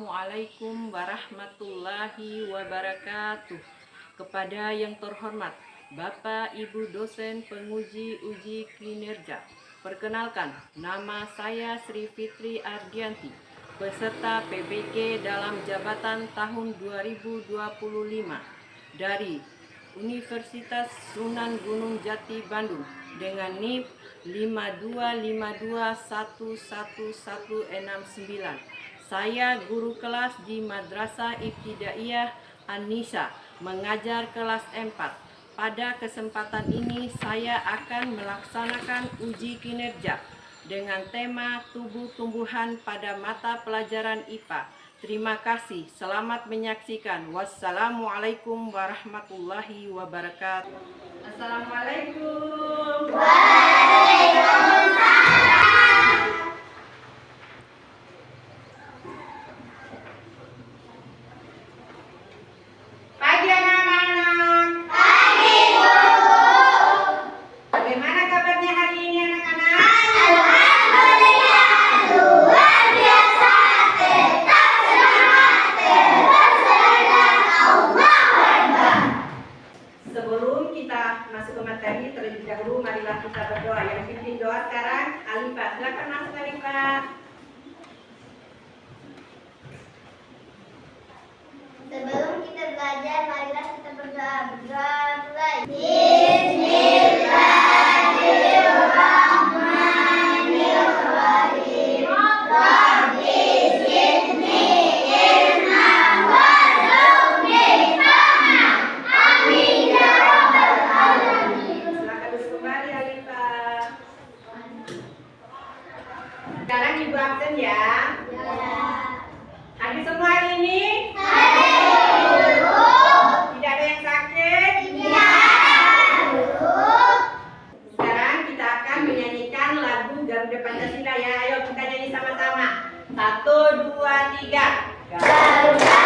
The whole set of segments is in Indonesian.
Assalamualaikum warahmatullahi wabarakatuh. Kepada yang terhormat Bapak Ibu dosen penguji uji kinerja, perkenalkan, nama saya Sri Fitri Ardianti, peserta PBG dalam jabatan tahun 2025 dari Universitas Sunan Gunung Jati Bandung dengan NIP 5252111169. Saya guru kelas di Madrasah Ibtidaiyah An-Nisa, mengajar kelas 4. Pada kesempatan ini saya akan melaksanakan uji kinerja dengan tema tumbuh-tumbuhan pada mata pelajaran IPA. Terima kasih, selamat menyaksikan. Wassalamualaikum warahmatullahi wabarakatuh. Assalamualaikum. Pagi anak-anak. Pagi Bu. Bagaimana kabarnya hari ini anak-anak? Alhamdulillah, luar biasa. Tetap semangat, terus dengan Allahu Akbar. Sebelum kita masuk ke materi, terlebih dahulu marilah kita berdoa. Yang pimpin doa sekarang Alifah. Silakan masuk Alifah. Sebelum kita belajar, marilah kita berdoa. Berdoa mulai. Bismillahirrahmanirrahim. Rabbi zidni ilma warzuqni fahma. Amin ya rabbal alamin. Silakan duduk kembali Alifah. Sekarang Ibu absen ya. Hadir semua hari ini? Tidak ada yang sakit? Sekarang kita akan menyanyikan lagu Garuda Pancasila ya. Ayo kita nyanyi sama-sama. 1, 2, 3. Garuda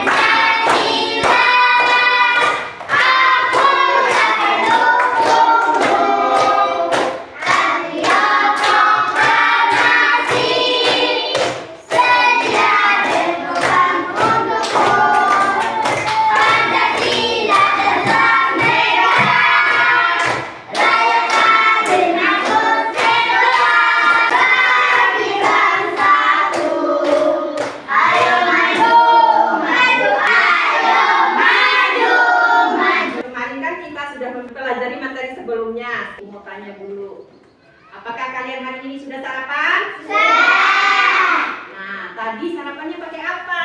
Pancasila, aku pendukungmu. Ayo proklamasi, sedia berkorban untukku. Pancasila terbang merah, rayakan dengan sekolah bagi bangsaku. Ayo maju, maju, ayo maju, maju. Kemarin kan kita sudah mempelajari materi sebelumnya. Aku mau tanya dulu. Apakah kalian hari ini sudah sarapan? Nah, tadi sarapannya pakai apa?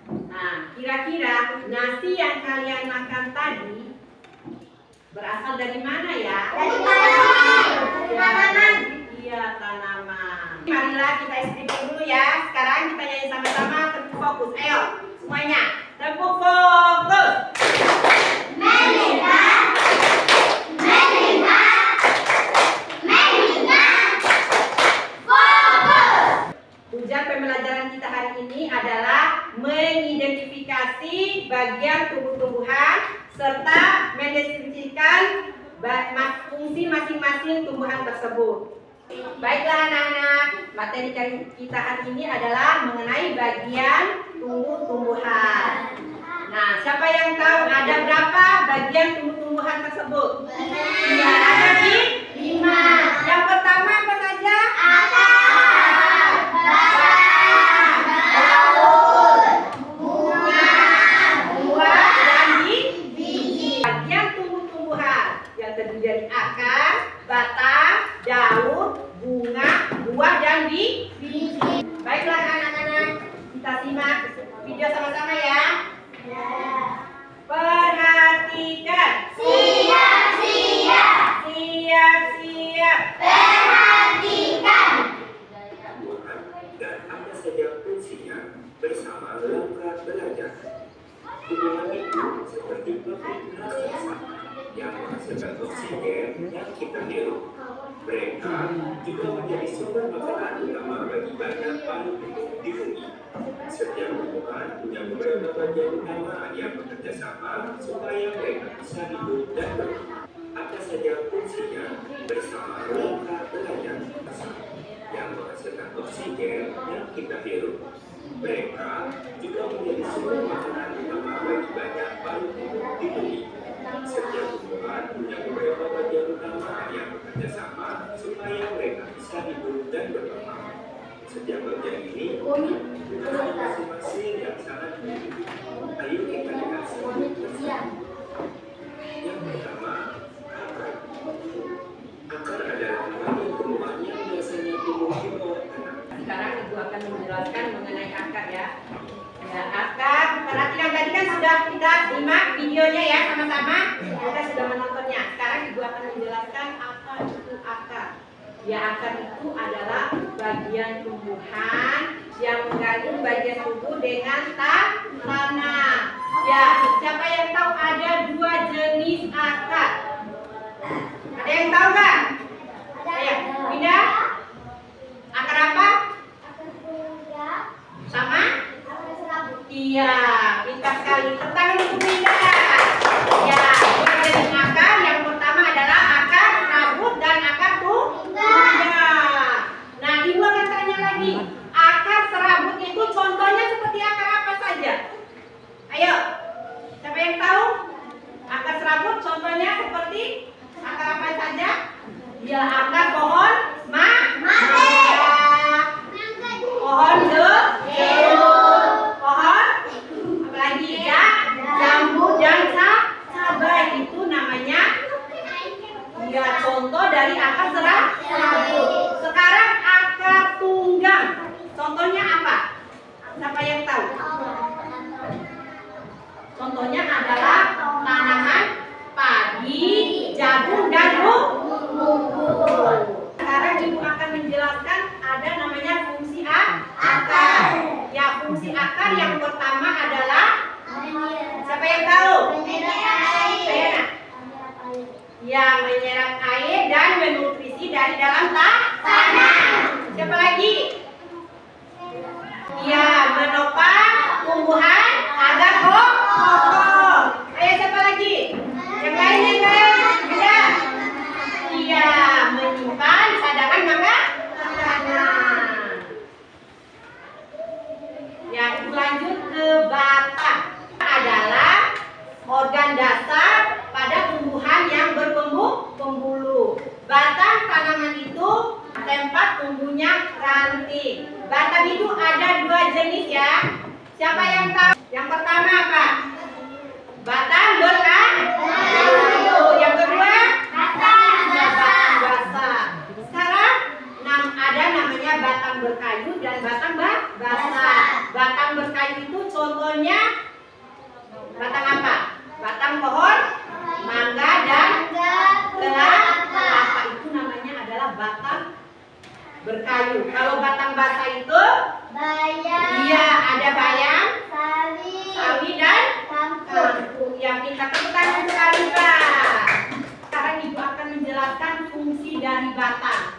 Nah, kira-kira nasi yang kalian makan tadi berasal dari mana ya? Dari tanaman. Tanaman. Iya, tanaman. Marilah kita istirahat dulu ya. Sekarang kita nyanyi sama-sama, tepuk fokus. Ayo, semuanya. Tepuk fokus. Mendengar, mendengar, mendengar. Fokus. Tujuan pembelajaran kita hari ini adalah mengidentifikasi bagian tumbuh-tumbuhan serta mendeskripsikan fungsi masing-masing tumbuhan tersebut. Baiklah anak-anak, materi kita hari ini adalah mengenai bagian tumbuh-tumbuhan. Nah, siapa yang tahu ada berapa bagian tumbuh-tumbuhan tersebut? Iya, ada di 5. Yang pertama apa saja? Akar, batang, daun, bunga, Buah dan biji. bagian tumbuh-tumbuhan yang terdiri dari akar, batang, daun, bunga, buah dan biji. Baiklah anak-anak, kita simak video sama-sama ya. Perhatikan. Siap, siap, Siap-siap. perhatikan. Dan apa saja fungsinya bersama langkah belajar. Tumbuhan itu seperti pabrik raksasa yang menghasilkan oksigen yang kita hirup. Mereka juga menjadi sumber makanan utama bagi banyak makhluk hidup di bumi. Setiap tumbuhan punya beberapa bagian utama yang bekerja sama supaya mereka bisa hidup dan berkembang. Apa saja fungsinya bersama rangka belajar yang menghasilkan oksigen yang kita hirup. Mereka juga menjadi sumber makanan utama bagi banyak makhluk hidup di bumi. Setiap tumbuhan punya beberapa bagian utama yang bekerja sama supaya mereka bisa hidup dan berkembang. Setiap bagian ini punya masing-masing yang sangat unik. Ayo kita lihat bersama. Yang pertama, akar. Akar adalah bagian tumbuhan yang biasanya tumbuh di bawah tanah. Sekarang Ibu akan menjelaskan mengenai akar ya. Ya, akar. Perhatikan tadi kan sudah kita simak videonya ya sama-sama. Kita sudah menontonnya. Sekarang Ibu akan menjelaskan apa itu akar. Ya, akar itu adalah bagian tumbuhan yang mengandung bagian tubuh dengan tanah. Ya, siapa yang tahu ada 2 jenis akar? Ada yang tahu nggak? Ayo, Pindah. Akar apa? Sama? Iya, pintar sekali. Tentang untuk Pindah. Ya, 2 jenis akar. Yang pertama adalah akar rambut dan akar tunggal. Nah, Ibu akan tanya lagi. Akar serabut itu contohnya seperti akar apa saja? Ayo, siapa yang tahu? Akar serabut contohnya seperti akar apa saja? Ya, akar pohon mangga, pohon pohon apalagi ya, jambu dan cabai itu namanya ya contoh dari akar serabut. Sekarang akar tunggang, contohnya apa? Siapa yang tahu? Contohnya adalah tanaman padi, jagung, dan rumput. Sekarang Ibu akan menjelaskan ada namanya fungsi akar. Ya, fungsi akar yang pertama adalah siapa yang tahu? Ya, menyerap air dan menutrisi dari dalam tanah. Siapa lagi? Ya, menopang tumbuhan agar kokoh. Ayo, siapa lagi? Yang lain? Ada? Iya, menyimpan cadangan makanan. Ya, Ibu lanjut ke batang. Adalah organ dasar pada tumbuhan yang berpembuluh. Batang tanaman itu tempat tumbuhnya ranting. Batang itu ada 2 jenis ya. Siapa yang tahu? Yang pertama apa? Batang berkayu. Yang kedua? Batang basah. Sekarang ada namanya batang berkayu dan batang basah. Batang berkayu itu contohnya batang apa? Batang pohon mangga dan kelapa. Itu namanya adalah batang berkayu. Kalau batang basah itu iya, ada bayam, sawi dan kangkung. Ya, kita temukan untuk Alifa. Sekarang Ibu akan menjelaskan fungsi dari batang.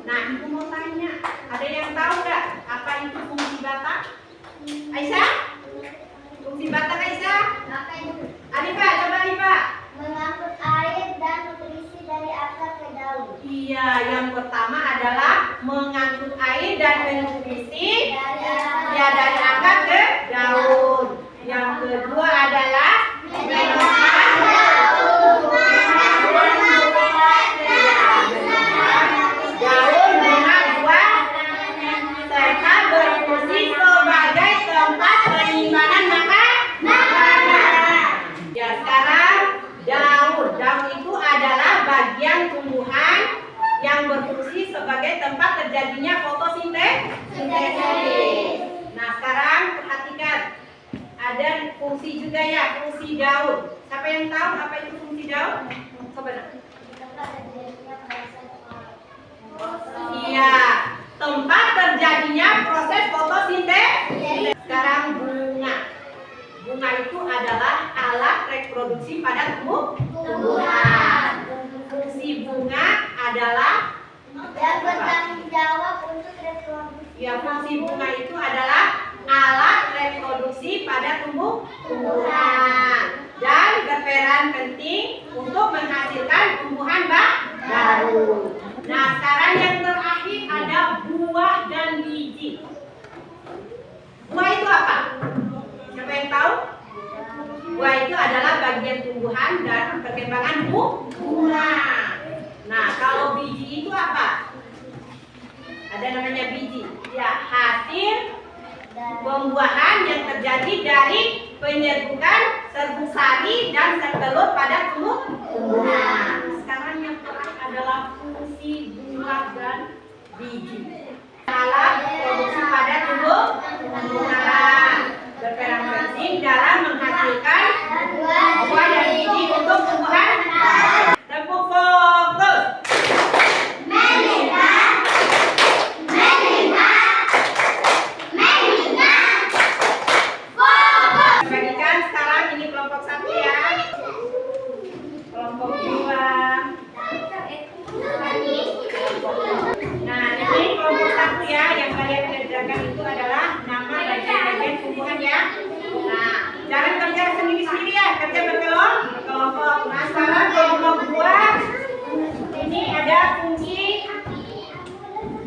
Nah, Ibu mau tanya, ada yang tahu nggak apa itu fungsi batang? Aisyah? Fungsi batang Aisyah? Alifa, coba Alifa. Mengangkut air dan nutrisi dari akar ke daun. Iya, yang pertama adalah mengangkut air dan menutrisi dari akar ke daun. Yang kedua adalah menopang daun, bunga, buah, serta berfungsi sebagai tempat penyimpanan makanan. Ya, sekarang daun itu adalah bagian tumbuhan yang berfungsi sebagai tempat terjadinya fotosintesis. Nah, sekarang perhatikan, ada fungsi juga ya, fungsi daun. Siapa yang tahu apa itu fungsi daun? Coba. Iya, tempat terjadinya proses fotosintesis. Sekarang bunga. Bunga itu adalah alat reproduksi pada tumbuhan. Fungsi bunga adalah yang bertanggung jawab untuk reproduksi. ya, fungsi bunga itu adalah alat reproduksi pada tumbuhan. dan berperan penting untuk menghasilkan tumbuhan baru. Nah, sekarang yang terakhir ada buah dan biji. Buah itu apa? Siapa yang tahu? Buah itu adalah bagian tumbuhan dan perkembangan bunga. Nah, kalau biji itu apa? Ada namanya biji. Ya, hasil pembuahan yang terjadi dari penyerbukan serbuk sari dan sel telur pada tumbuhan. Sekarang yang terakhir adalah fungsi buah dan biji. Alat produksi pada tumbuhan berperan penting dalam menghasilkan buah dan biji untuk tumbuhan. Tepuk fokus. Bagikan sekarang ini kelompok 1 ya. Kelompok 2. Nah, ini kelompok 1 ya. Yang kalian kerjakan itu adalah nama bagian-bagian tumbuhan ya. Nah, jangan kerja sendiri-sendiri ya. Kerja berkelompok. Nah, sekarang kelompok 2. Ini ada fungsi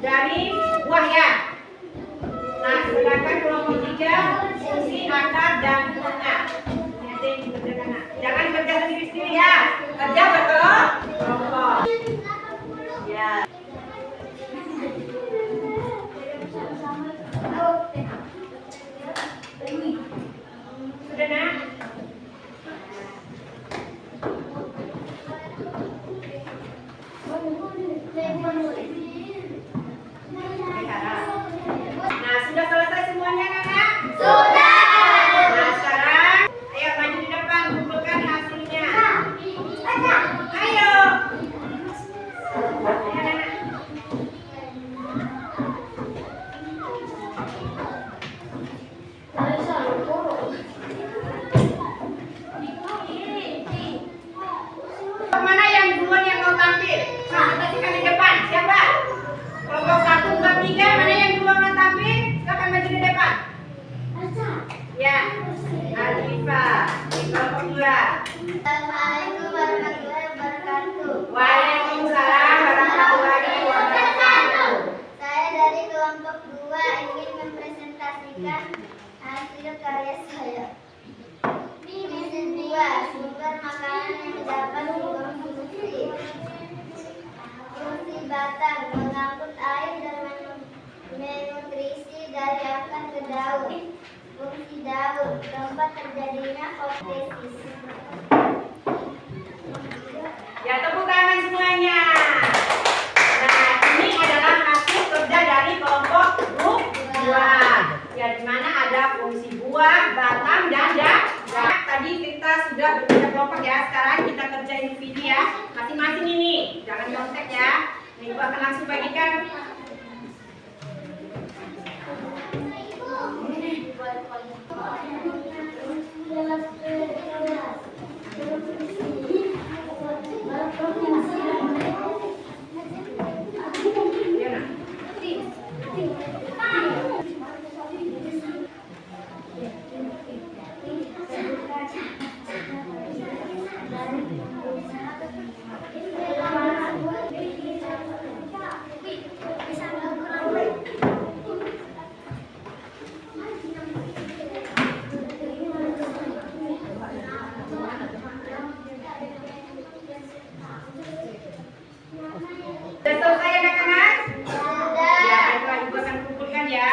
dari buah ya. Nah, sedangkan kelompok 3 fungsi akar dan bunga. Nanti dikerjakan. Jangan kerja sendiri-sendiri ya. Kerja berkelompok. Ya. Sudah nak? Nah, sudah selesai semuanya kakak? Sudah. Nah, sekarang ayo maju di depan, kumpulkan hasilnya. Ayo. Mana yang duluan yang mau tampil? Nah, kita sikat di depan. Siapa? Kelompok 1, 2, 3. Mana yang duluan mau tampil? Silakan maju di depan. Ya, Alifa. Di kelompok 2. Assalamualaikum warahmatullahi wabarakatuh. Waalaikumsalam warahmatullahi wabarakatuh. Saya dari kelompok 2 ingin mempresentasikan hasil karya saya. Misi 2, sumber makanan yang dapat dikonsumsi. Fungsi batang, mengangkut air dan menutrisi dari akar ke daun. Fungsi daun, tempat terjadinya fotosintesis. Ya, tepuk tangan semuanya. Nah, ini adalah hasil kerja dari kelompok grup 2. Ya, di mana ada fungsi buah, batang, dan daun. Tadi kita sudah bekerja kelompok ya. Sekarang kita kerja individu ya. Masing-masing ini. Jangan nyontek ya. Ini gua akan langsung bagikan. Ya, nah. Sudah selesai anak-anak? Ya, baiklah, ibu akan kumpulkan ya.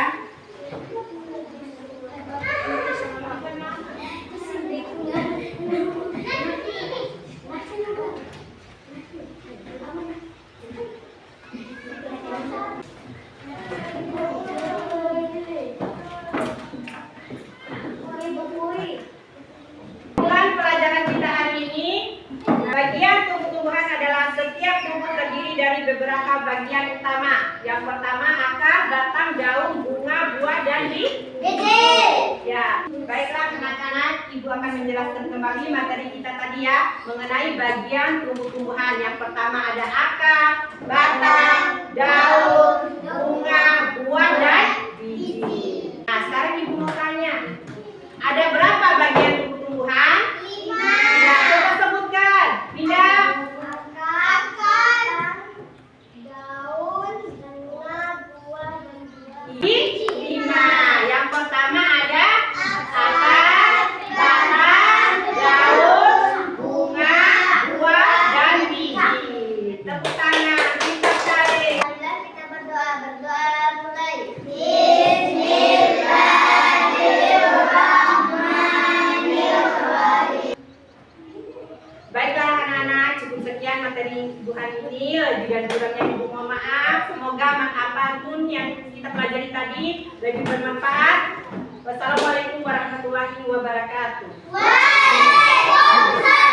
Bukan pelajaran kita hari ini. Bagian tumbuh-tumbuhan adalah setiap tumbuh terdiri dari beberapa bagian utama. Yang pertama akar, batang, daun, bunga, buah, dan biji. Ya, baiklah anak-anak, ibu akan menjelaskan kembali materi kita tadi ya mengenai bagian tumbuh-tumbuhan. Yang pertama ada akar, batang, daun, bunga, buah, dan biji. Nah, sekarang ibu mau tanya, ada berapa bagian tumbuh-tumbuhan? 5. Tepuk tangan, kita cari. Marilah kita berdoa. Berdoa mulai. Baiklah anak-anak, cukup sekian materi Ibu Hanil. Jika kurangnya Ibu mohon maaf. Semoga apapun yang kita pelajari tadi lebih bermanfaat. Wassalamualaikum warahmatullahi wabarakatuh. Waalaikumsalam.